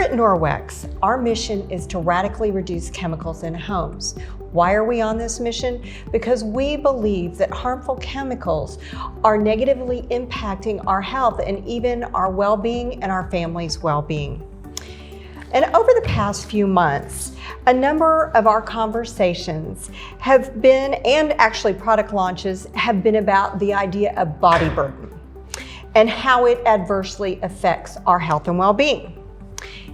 at Norwex, our mission is to radically reduce chemicals in homes. Why are we on this mission? Because we believe that harmful chemicals are negatively impacting our health and even our well-being and our family's well-being. And over the past few months, a number of our conversations have been, and actually product launches, have been about the idea of body burden and how it adversely affects our health and well-being.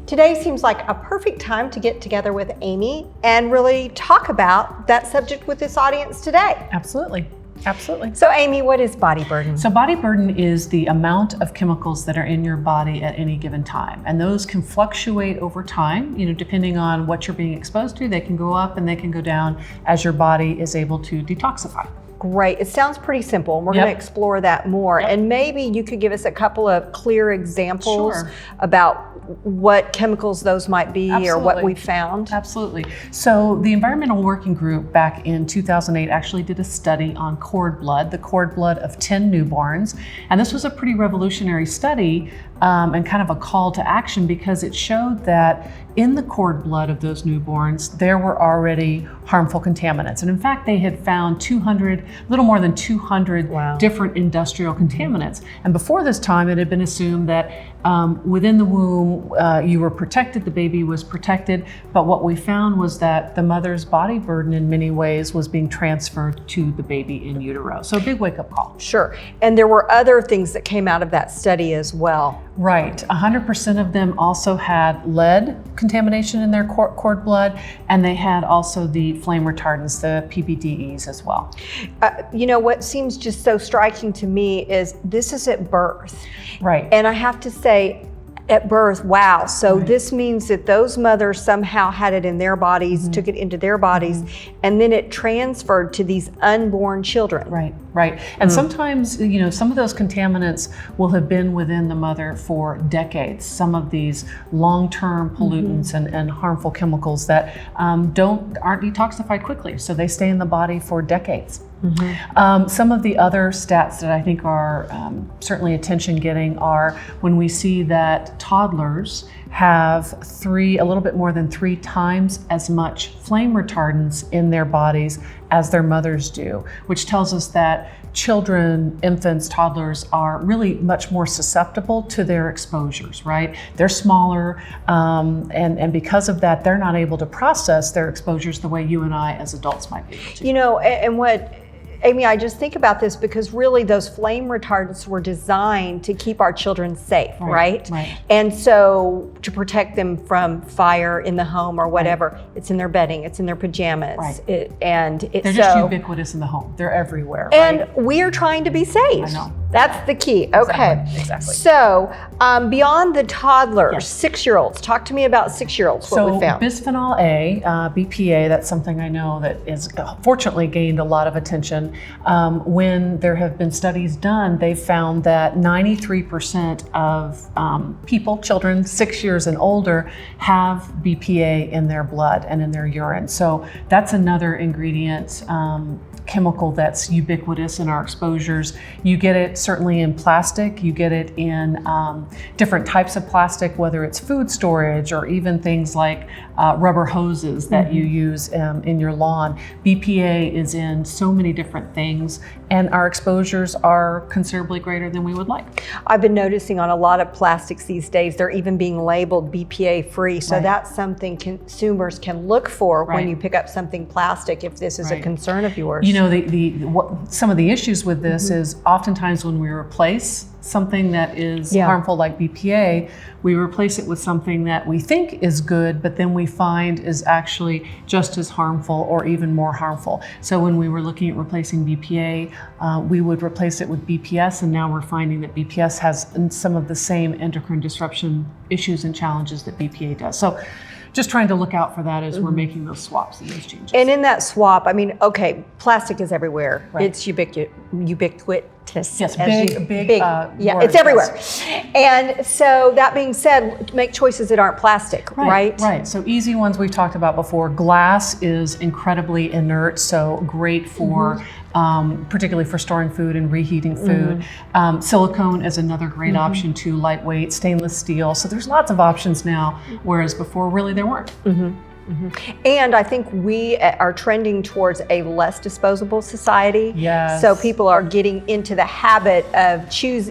Today seems like a perfect time to get together with Amy and really talk about that subject with this audience today. Absolutely. Absolutely. So Amy, what is body burden? So body burden is the amount of chemicals that are in your body at any given time. And those can fluctuate over time, depending on what you're being exposed to. They can go up and they can go down as your body is able to detoxify. Great. It sounds pretty simple. We're going to explore that more. And maybe you could give us a couple of clear examples about what chemicals those might be or what we found. Absolutely. So the Environmental Working Group back in 2008 actually did a study on cord blood, the cord blood of 10 newborns. And this was a pretty revolutionary study and kind of a call to action because it showed that in the cord blood of those newborns, there were already harmful contaminants. And in fact, they had found a little more than 200 different industrial contaminants. And before this time, it had been assumed that within the womb, you were protected, the baby was protected. But what we found was that the mother's body burden in many ways was being transferred to the baby in utero. So a big wake-up call. Sure. And there were other things that came out of that study as well. Right. 100% of them also had lead contamination in their cord blood, and they had also the flame retardants, the PBDEs as well. What seems just so striking to me is this is at birth. Right. And I have to say, at birth, wow. So this means that those mothers somehow had it in their bodies, took it into their bodies, and then it transferred to these unborn children. Right, right. And sometimes, some of those contaminants will have been within the mother for decades. Some of these long-term pollutants and harmful chemicals that aren't detoxified quickly, so they stay in the body for decades. Some of the other stats that I think are certainly attention-getting are when we see that toddlers have a little bit more than 3 times as much flame retardants in their bodies as their mothers do, which tells us that children, infants, toddlers are really much more susceptible to their exposures, right? They're smaller, and because of that, they're not able to process their exposures the way you and I as adults might be able to. And what Amy, I just think about this because really those flame retardants were designed to keep our children safe, right? And so to protect them from fire in the home or whatever, it's in their bedding, it's in their pajamas. They're just ubiquitous in the home. They're everywhere. And we are trying to be safe. I know. That's the key. Okay. Exactly. So beyond the toddlers, 6-year-olds, talk to me about 6-year-olds, what we found. Bisphenol A, BPA, that's something I know that is fortunately gained a lot of attention. When there have been studies done, they've found that 93% of people, children 6 years and older, have BPA in their blood and in their urine. So that's another ingredient, chemical that's ubiquitous in our exposures. You get it certainly in plastic, you get it in different types of plastic, whether it's food storage or even things like rubber hoses that you use in your lawn. BPA is in so many different things, and our exposures are considerably greater than we would like. I've been noticing on a lot of plastics these days, they're even being labeled BPA free. So that's something consumers can look for when you pick up something plastic if this is a concern of yours. Some of the issues with this is oftentimes when we replace something that is harmful like BPA, we replace it with something that we think is good, but then we find is actually just as harmful or even more harmful. So when we were looking at replacing BPA, we would replace it with BPS, and now we're finding that BPS has some of the same endocrine disruption issues and challenges that BPA does. So just trying to look out for that as we're making those swaps and those changes. And in that swap, plastic is everywhere. It's ubiquitous. Yes, big. It's everywhere. And so that being said, make choices that aren't plastic, right? Right. So easy ones we've talked about before. Glass is incredibly inert, so great for particularly for storing food and reheating food. Silicone is another great option too, lightweight, stainless steel. So there's lots of options now, whereas before really there weren't. And I think we are trending towards a less disposable society. Yes. So people are getting into the habit of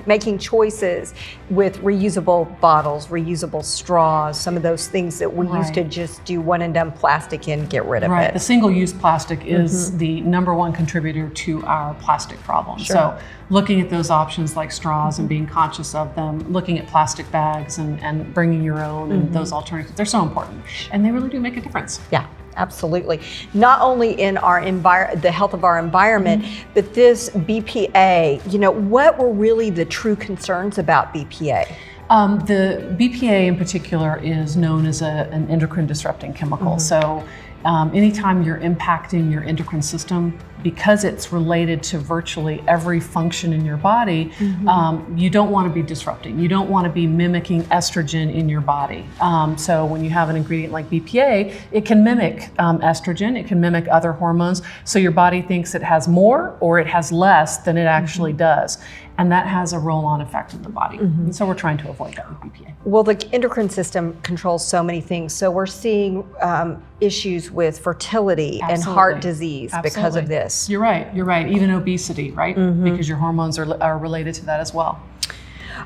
making choices with reusable bottles, reusable straws, some of those things that we used to just do one and done plastic in, get rid of it. The single-use plastic is the #1 contributor to our plastic problem. So looking at those options like straws and being conscious of them, looking at plastic bags and bringing your own and those alternatives, they're so important. And they really do make a difference. Yeah. Absolutely. Not only in our the health of our environment, but this BPA, what were really the true concerns about BPA? The BPA in particular is known as an endocrine disrupting chemical. So anytime you're impacting your endocrine system, because it's related to virtually every function in your body, you don't want to be disrupting. You don't want to be mimicking estrogen in your body. So when you have an ingredient like BPA, it can mimic estrogen, it can mimic other hormones. So your body thinks it has more or it has less than it actually does. And that has a roll-on effect in the body. And so we're trying to avoid that with BPA. Well, the endocrine system controls so many things. So we're seeing issues with fertility and heart disease because of this. You're right. Even obesity, right? Because your hormones are related to that as well.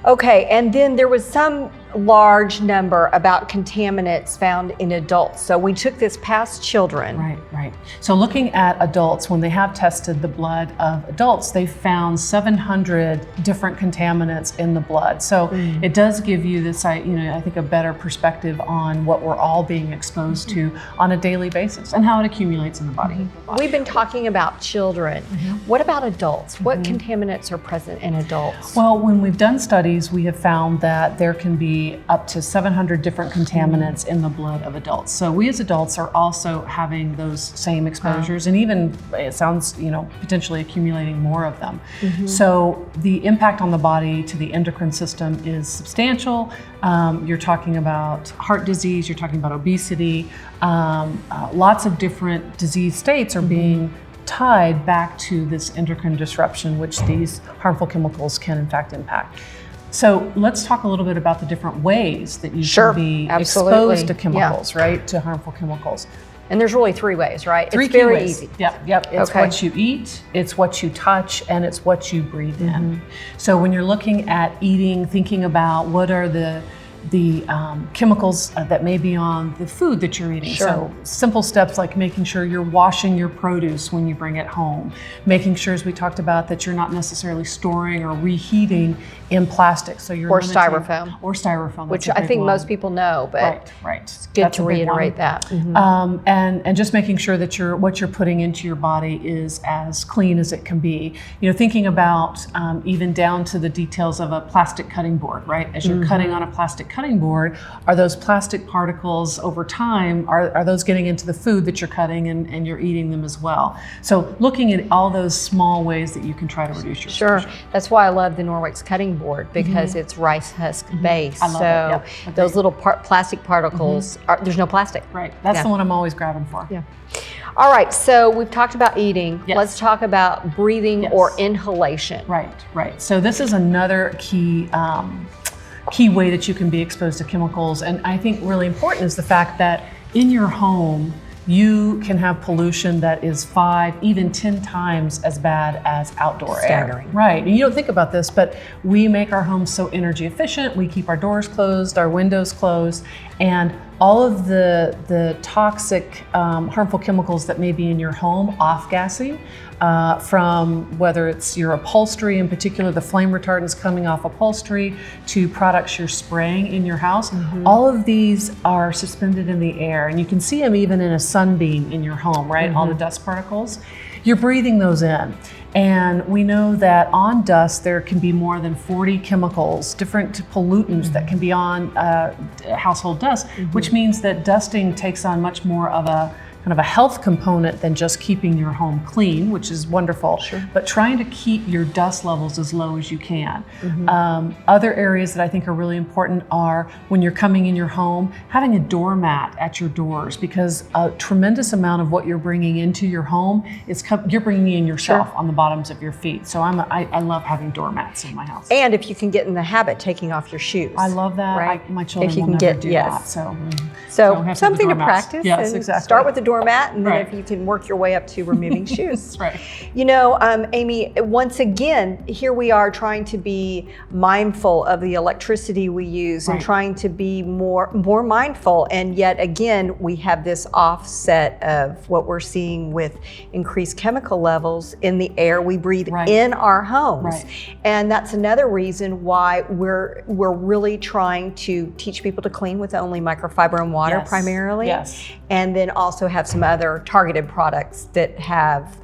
Okay, and then there was some large number about contaminants found in adults. So we took this past children. Right. So looking at adults, when they have tested the blood of adults, they found 700 different contaminants in the blood. So it does give you this, I think, a better perspective on what we're all being exposed to on a daily basis and how it accumulates in the body. We've been talking about children. What about adults? What contaminants are present in adults? Well, when we've done studies, we have found that there can be up to 700 different contaminants in the blood of adults. So we as adults are also having those same exposures, and even, it sounds, potentially accumulating more of them. So the impact on the body to the endocrine system is substantial. You're talking about heart disease, you're talking about obesity. Lots of different disease states are being tied back to this endocrine disruption, which these harmful chemicals can in fact impact. So let's talk a little bit about the different ways that you can be exposed to chemicals, right? To harmful chemicals. And there's really 3 ways, right? It's very ways. easy. Yep. It's what you eat, it's what you touch, and it's what you breathe in. So when you're looking at eating, thinking about what are the chemicals that may be on the food that you're eating. So simple steps like making sure you're washing your produce when you bring it home, making sure, as we talked about, that you're not necessarily storing or reheating in plastic. So you're styrofoam, which I think most people know, but it's good to reiterate that. And just making sure that what you're putting into your body is as clean as it can be. Thinking about even down to the details of a plastic cutting board, right? As you're cutting on a plastic cutting board, are those plastic particles over time, are those getting into the food that you're cutting and you're eating them as well? So looking at all those small ways that you can try to reduce your exposure. That's why I love the Norwex cutting board, because it's rice husk based. I love it. Those little plastic particles, there's no plastic. Right, that's the one I'm always grabbing for. All right, so we've talked about eating. Let's talk about breathing or inhalation. Right. So this is another key way that you can be exposed to chemicals. And I think really important is the fact that in your home, you can have pollution that is 5, even 10 times as bad as outdoor air. Right, and you don't think about this, but we make our homes so energy efficient. We keep our doors closed, our windows closed, and all of the toxic, harmful chemicals that may be in your home off-gassing, from whether it's your upholstery, in particular the flame retardants coming off upholstery, to products you're spraying in your house. All of these are suspended in the air, and you can see them even in a sunbeam in your home, right? All the dust particles. You're breathing those in. And we know that on dust, there can be more than 40 chemicals, different pollutants that can be on household dust, which means that dusting takes on much more of a kind of a health component than just keeping your home clean, which is wonderful, but trying to keep your dust levels as low as you can. Other areas that I think are really important are when you're coming in your home, having a doormat at your doors, because a tremendous amount of what you're bringing into your home is you're bringing in yourself on the bottoms of your feet. So I love having doormats in my house. And if you can get in the habit, taking off your shoes. I love that. Right? My children if you will can never get, do yes. that. So something to practice. Yes, and exactly. Start with the doormat, and then Right. if you can work your way up to removing shoes. That's right. You know, Amy, once again, here we are trying to be mindful of the electricity we use and trying to be more mindful. And yet again, we have this offset of what we're seeing with increased chemical levels in the air we breathe in our homes. And that's another reason why we're really trying to teach people to clean with only microfiber and water primarily. And then also have some other targeted products that have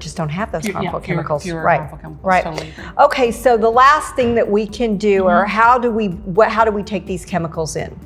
just don't have those harmful chemicals. Harmful chemicals. Totally agree. Okay, so the last thing that we can do, or how do we take these chemicals in?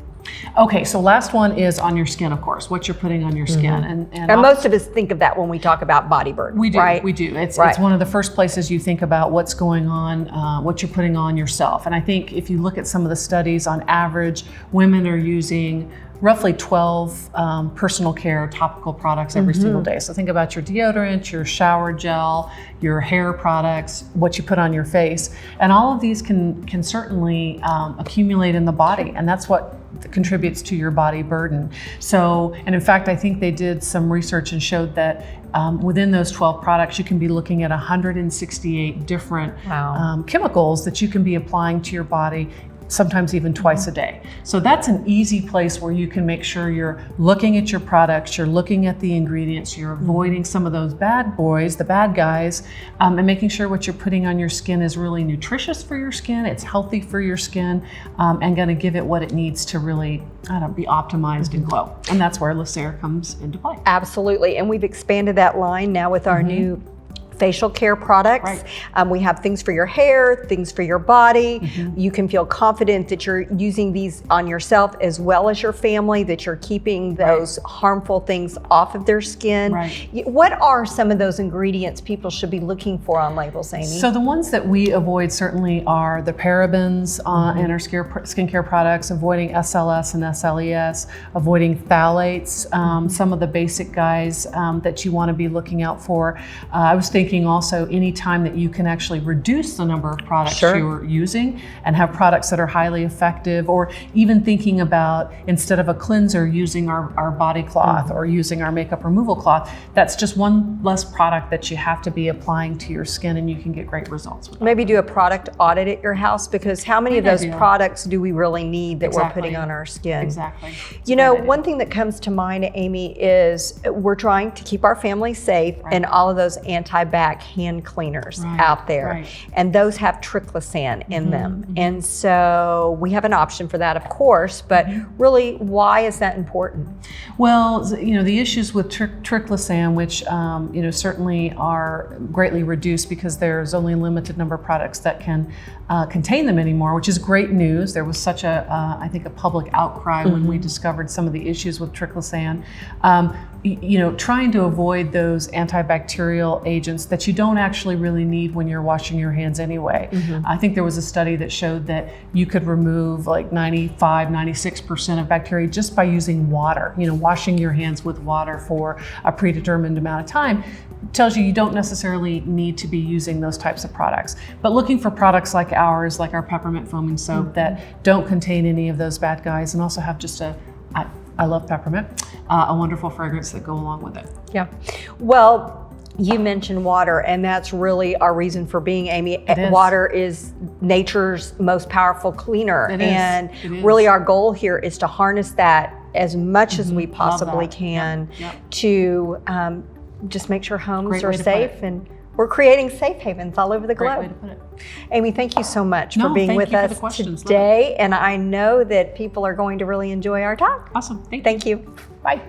Okay, so last one is on your skin, of course, what you're putting on your skin. And most of us think of that when we talk about body burden, we do, right? We do. It's one of the first places you think about what's going on, what you're putting on yourself. And I think if you look at some of the studies, on average, women are using roughly 12 personal care topical products every single day. So think about your deodorant, your shower gel, your hair products, what you put on your face. And all of these can certainly accumulate in the body, and that's what contributes to your body burden. So, and in fact, I think they did some research and showed that within those 12 products, you can be looking at 168 different chemicals that you can be applying to your body, sometimes even twice a day. So that's an easy place where you can make sure you're looking at your products, you're looking at the ingredients, you're avoiding some of those bad boys, the bad guys, and making sure what you're putting on your skin is really nutritious for your skin, it's healthy for your skin, and gonna give it what it needs to really, be optimized and glow. And that's where Lysair comes into play. Absolutely, and we've expanded that line now with our new facial care products. We have things for your hair, things for your body. You can feel confident that you're using these on yourself as well as your family, that you're keeping those harmful things off of their skin. What are some of those ingredients people should be looking for on labels, Amy? So the ones that we avoid certainly are the parabens in our skincare products, avoiding SLS and SLES, avoiding phthalates, some of the basic guys that you want to be looking out for. I was thinking also any time that you can actually reduce the number of products you're using and have products that are highly effective, or even thinking about, instead of a cleanser, using our body cloth or using our makeup removal cloth. That's just one less product that you have to be applying to your skin, and you can get great results with that. Maybe do a product audit at your house, because how many of those products do we really need that we're putting on our skin? You know, one thing that comes to mind, Amy, is we're trying to keep our family safe, and all of those anti-bac hand cleaners out there. And those have triclosan in them. And so we have an option for that, of course, but really, why is that important? Well, the issues with triclosan, which certainly are greatly reduced because there's only a limited number of products that can contain them anymore, which is great news. There was such I think a public outcry when we discovered some of the issues with triclosan. Trying to avoid those antibacterial agents that you don't actually really need when you're washing your hands anyway. I think there was a study that showed that you could remove like 95-96% of bacteria just by using water. Washing your hands with water for a predetermined amount of time tells you don't necessarily need to be using those types of products. But looking for products like ours, like our peppermint foaming soap, that don't contain any of those bad guys, and also have just I love peppermint, a wonderful fragrance that go along with it. Yeah. Well, you mentioned water, and that's really our reason for being, Amy. Water is nature's most powerful cleaner. And really our goal here is to harness that as much as we possibly can to just make sure homes are safe, and we're creating safe havens all over the globe. Great way to put it. Amy, thank you so much for being with us today. And I know that people are going to really enjoy our talk. Awesome. Thank you. Bye.